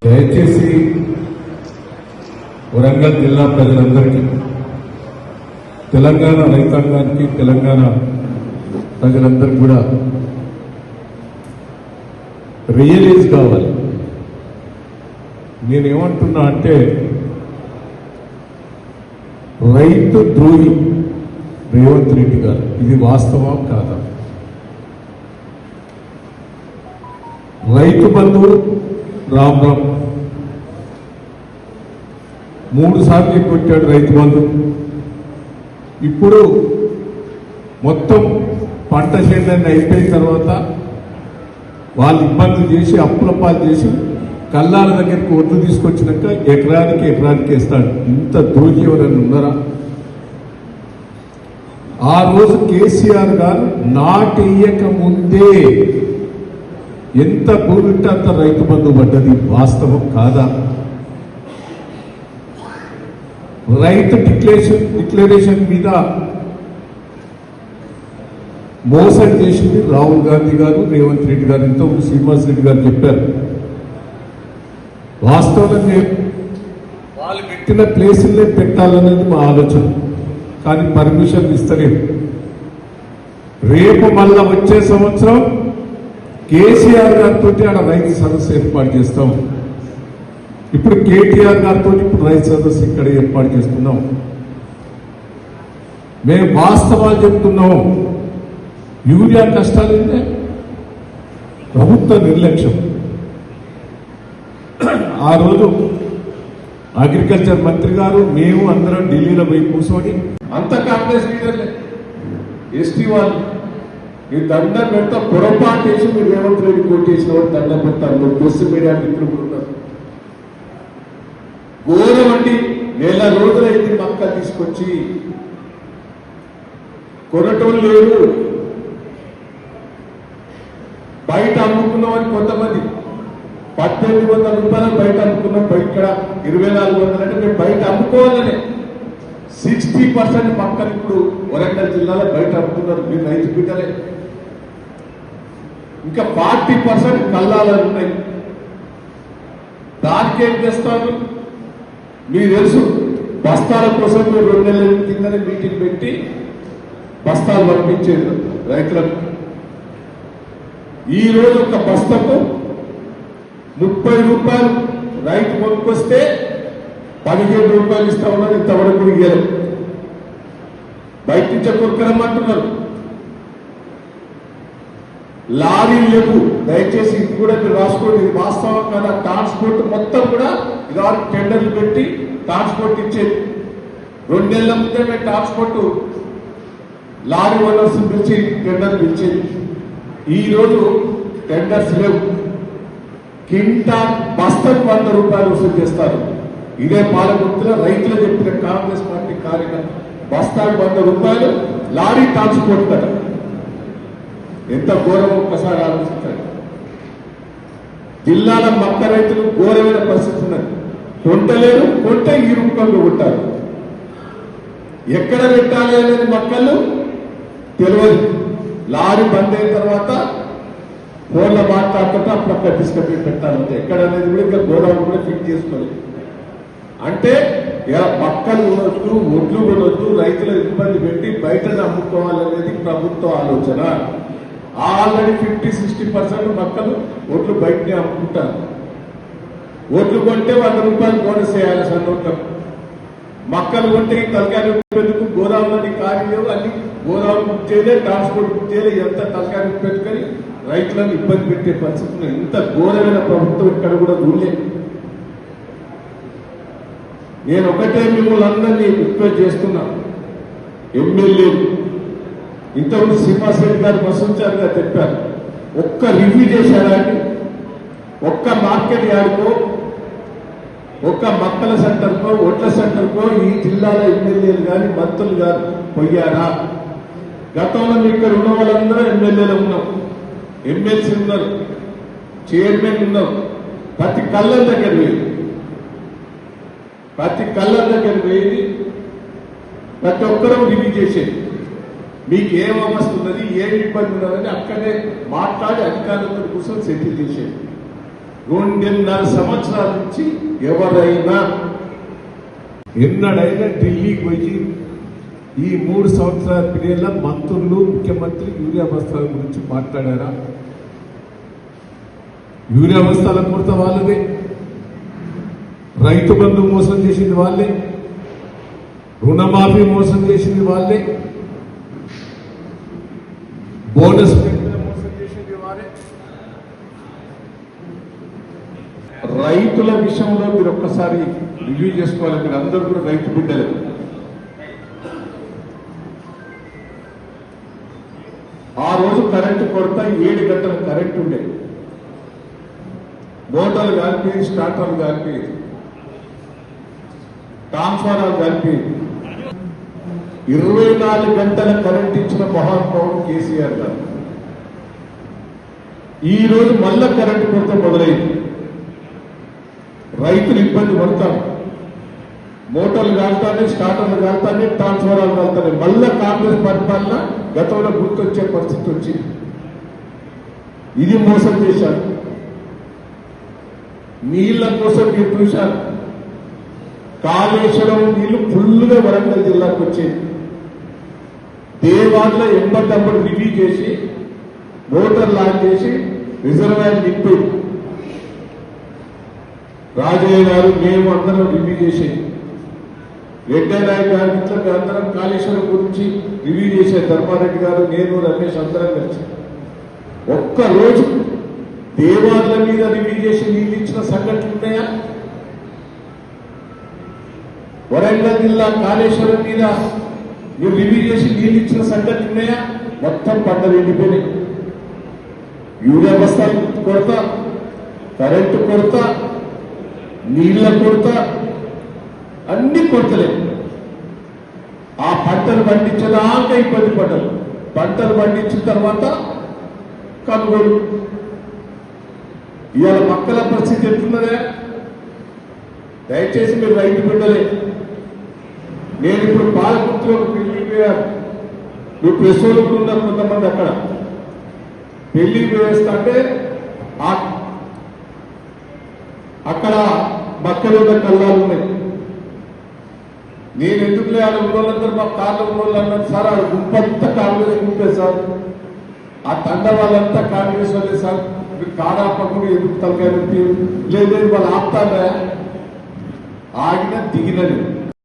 దయచేసి వరంగల్ జిల్లా ప్రజలందరికీ, తెలంగాణ రైతాంగానికి, తెలంగాణ ప్రజలందరికీ కూడా రియలైజ్ కావాలి. నేనేమంటున్నా అంటే, రైతు ద్రోహి రేవంత్ రెడ్డి గారు, ఇది వాస్తవం కాదా? రైతు బంధువు రామ్ 3 సార్లు కొట్టాడు రైతు బంధు. ఇప్పుడు మొత్తం పంట చేయాలని అయిపోయిన తర్వాత వాళ్ళు ఇబ్బందులు చేసి అప్పుల పాలు చేసి కల్లాల దగ్గరికి ఒడ్లు తీసుకొచ్చినాక ఎకరానికి వేస్తాడు. ఇంత ద్రోహి ఎవరైనా ఉన్నారా? ఆ రోజు కేసీఆర్ గారు నాటేయక ముందే ఎంత భూమింటే అంత రైతు బంధు పడ్డది. వాస్తవం కాదా? రైతు డిక్లరేషన్ మీద మోసం చేసింది రాహుల్ గాంధీ గారు, రేవంత్ రెడ్డి గారు, ఎంతో శ్రీనివాస్ రెడ్డి గారు చెప్పారు. వాస్తవంగా వాళ్ళు పెట్టిన ప్లేసులే పెట్టాలనేది మా ఆలోచన, కానీ పర్మిషన్ ఇస్తలేదు. రేపు మళ్ళా వచ్చే సంవత్సరం కేసీఆర్ గారితో ఆడ రైతు సదస్సు ఏర్పాటు చేస్తాం. ఇప్పుడు కేటీఆర్ గారితో ఇప్పుడు రైతు సదస్సు ఇక్కడ ఏర్పాటు చేస్తున్నాం. మేము వాస్తవాలు చెప్తున్నాం. యూరియా కష్టాలు ఏంటే ప్రభుత్వ నిర్లక్ష్యం. ఆ రోజు అగ్రికల్చర్ మంత్రి గారు, మేము అందరం ఢిల్లీలో పోయి కూర్చొని, అంత కాంగ్రెస్ లీడర్లే, ఎస్టీ వాళ్ళు, ఈ దండం పెడతా పొరపాటు చేసి మీరు రేవంత్ రెడ్డి కొట్టేసిన వాడు దండం పెడతారు. బస్సు మీడియా మిత్రులు ఉన్నారు. ఘోరమండి. 1 నెల రోజులైంది మక్క తీసుకొచ్చి కొనటోళ్ళు లేరు. బయట అమ్ముకున్నామని కొంతమంది 1800 రూపాయలు బయట అమ్ముకున్నాం. ఇక్కడ 2400 అంటే మేము బయట అమ్ముకోవాలనే 60% మక్కలు ఇప్పుడు వరంగల్ జిల్లాలో బయట అమ్ముతున్నారు. మీరు రైతు బిడ్డలే. ఇంకా 40% కల్లాలు ఉన్నాయి. దానికి ఏం చేస్తారు మీకు తెలుసు. బస్తాల కోసం మీరు 2 నెలల కిందనే మీటింగ్ పెట్టి బస్తాలు పంపించేది రైతులకు. ఈ రోజు ఒక బస్తకు 30 రూపాయలు రైతు కొనుక్కొస్తే 15 రూపాయలు ఇస్తా ఉన్నారు. ఇంతవరకు ఇయ్యారు. బయట నుంచే కొనుక్కరమ్మంటున్నారు. లారీలు లేవు. దయచేసి ఇది కూడా మీరు రాసుకోండి. ఇది వాస్తవం కదా. ట్రాన్స్పోర్ట్ మొత్తం కూడా ఇది టెండర్లు పెట్టి ట్రాన్స్పోర్ట్ ఇచ్చేది. 2 నెలల ముందే మేము ట్రాన్స్పోర్ట్ లారీ ఓనర్స్ పిలిచి టెండర్ పిలిచేది. ఈ రోజు టెండర్స్ లేవు. కింటాల్ బస్తకు 100 రూపాయలు వసూలు చేస్తారు. ఇదే పాలకుర్తిలో రైతులు చెప్పిన కాంగ్రెస్ పార్టీ కార్యకర్త బస్తాకు 100 రూపాయలు లారీ ట్రాన్స్పోర్ట్ కదా. ఎంత ఘోరం ఒక్కసారి ఆలోచించండి. జిల్లాల మక్క రైతులు ఘోరమైన పరిస్థితి ఉన్నది. కొంటలేరు. కొంటే ఈ రూపంలో ఉంటారు. ఎక్కడ పెట్టాలి అనేది మక్కలు తెలియదు. లారీ బంద్ అయిన తర్వాత ఫోన్లో మాట్లాడుతుంటే అప్పుడు తీసుకొని పెట్టాలంటే ఎక్కడ అనేది కూడా ఇంకా గోదావరి కూడా ఫిట్ చేసుకోలేదు. అంటే మక్కలు కొనొద్దు, ఒడ్లు కొనొద్దు, రైతులు ఇబ్బంది పెట్టి బయట అమ్ముకోవాలనేది ప్రభుత్వ ఆలోచన. ఆల్రెడీ 50-60% మక్కలు ఒడ్లు బయటనే అమ్ముకుంటారు. ఒడ్లు కొంటే 100 రూపాయలు బోనస్ వేయాలి సన్నోట్లకు. మక్కలు కొంటే తలకాయ పెట్టుకు గోదావరి కార్యాలు అన్ని గోదావరి బుక్ చేయలే, ట్రాన్స్పోర్ట్ బుక్ చేయలే. ఎంత తలకాయ పెట్టుకొని రైతులను ఇబ్బంది పెట్టే పరిస్థితులు. ఇంత ఘోరమైన ప్రభుత్వం ఇక్కడ కూడా రూలే. నేను ఒకటే మిమ్మల్ని అందరినీ రిక్వెస్ట్ చేస్తున్నా. ఎమ్మెల్యేలు ఇంతకుముందు శ్రీనివాస్ రెడ్డి గారు బసంచారి గారు చెప్పారు. ఒక్క రివ్యూ చేశారా అండి? ఒక్క మార్కెట్ యార్డ్కో, ఒక్క మక్కల సెంటర్కో, ఒడ్ల సెంటర్కో ఈ జిల్లాలో ఎమ్మెల్యేలు కానీ మంత్రులు కానీ పోయారా? గతంలో ఇక్కడ ఉన్న వాళ్ళందరూ ఎమ్మెల్యేలు ఉన్నాం, ఎమ్మెల్సీ ఉన్నారు, చైర్మన్ ఉన్నారు. ప్రతి కళ్ళ దగ్గర పోయి ప్రతి ఒక్కరూ రివ్యూ చేసేది. మీకు ఏం అవస్థ ఉన్నది, ఏం ఇబ్బంది ఉన్నదని అక్కడే మాట్లాడి అధికారులతో కూర్చొని సెటిల్ చేసేది. 2.5 సంవత్సరాల నుంచి ఎవరైనా ఎన్నడైనా ఢిల్లీకి పోయి ఈ 3 సంవత్సరాల పీరియడ్లో మంత్రులు ముఖ్యమంత్రి యూరియా బస్తాల గురించి మాట్లాడారా? యూరియా బస్తాల కొరత వాళ్ళదే, రైతు బంధు మోసం చేసింది వాళ్ళే, రుణమాఫీ మోసం చేసింది వాళ్ళే, బోనస్ మోసం చేసింది వాళ్ళే. రైతుల విషయంలో మీరు ఒక్కసారి రివ్యూ చేసుకోవాలి. మీరు అందరూ కూడా రైతు బిడ్డలే. ఆ రోజు కరెంటు కొరత 7 గంటల కరెంటు ఉండే, మోటార్లు కాలిపోయి, స్టార్టర్లు కాలిపోయి, ట్రాన్స్ఫార్మర్లు కాలిపోయి, 24 గంటల కరెంట్ ఇచ్చిన మహానుభావుడు కేసీఆర్ గారు. ఈ రోజు మళ్ళా కరెంటు కొరత మొదలైంది. రైతులు ఇబ్బంది పడతారు. మోటార్లు కాలుతానే, స్టార్టర్లు కాలుతానే, ట్రాన్స్ఫార్మర్లు కాలుతానే. మళ్ళా కాంగ్రెస్ పరిపాలన గతంలో గుర్తొచ్చే పరిస్థితి వచ్చింది. ఇది మోసం చేశారు. నీళ్ల కోసం మీరు చూశారు. కాళేశ్వరం నీళ్లు ఫుల్గా వరంగల్ జిల్లాకు వచ్చేది. దేవాడలో ఎప్పటికప్పుడు రివ్యూ చేసి, మోటార్ లాంచ్ చేసి రిజర్వాయర్ నింపి రాజయ్య గారు మేము అందరం రివ్యూ చేసేది. వెంకయ్యనాయుడు గారి ఇంట్లో అందరం కాళేశ్వరం గురించి రివ్యూ చేసే ధర్మారెడ్డి గారు, నేను, రమేష్ అందరం కలిసి ఒక్కరోజు దేవాలయాల మీద రివ్యూ చేసి నీళ్ళు ఇచ్చిన సంఘటనలు ఉన్నాయా? వరంగల్ జిల్లా కాళేశ్వరం మీద మీరు రివ్యూ చేసి నీళ్ళు ఇచ్చిన సంఘటనలు ఉన్నాయా? మొత్తం పంటలు ఎండిపోయినాయి. యూరియా బస్తాలు కొరత, కరెంటు కొరత, నీళ్ల కొరత, అన్ని కొరతలే. ఆ పంటలు పండించదాకా ఇబ్బంది పడ్డారు. పంటలు పండించిన తర్వాత కొనుగోలు. ఇవాళ మక్కల పరిస్థితి ఎట్లున్నదే? దయచేసి మీరు రైతు బిడ్డలే. నేను ఇప్పుడు పాలకుర్తిలో పెళ్లికి పోయాను. నువ్వు ప్రెస్ వాళ్ళు ఉన్నారు కొంతమంది అక్కడ. పెళ్లికి వేస్తా అంటే అక్కడ మక్కలు కళ్ళాలు ఉన్నాయి. నేను ఎందుకు లేదు ఉన్నోళ్ళందరూ మా కార్లు ఉన్నోళ్ళు అన్నారు. సార్ ఆ గుంపంతా కాంగ్రెస్ గుంపే సార్, ఆ తండ వాళ్ళంతా కాంగ్రెస్ వాళ్ళే సార్. మీరు కాడా పక్కన ఎందుకు తలకాయ లేదు, వాళ్ళు ఆపుతారా? ఆగిన దిగినది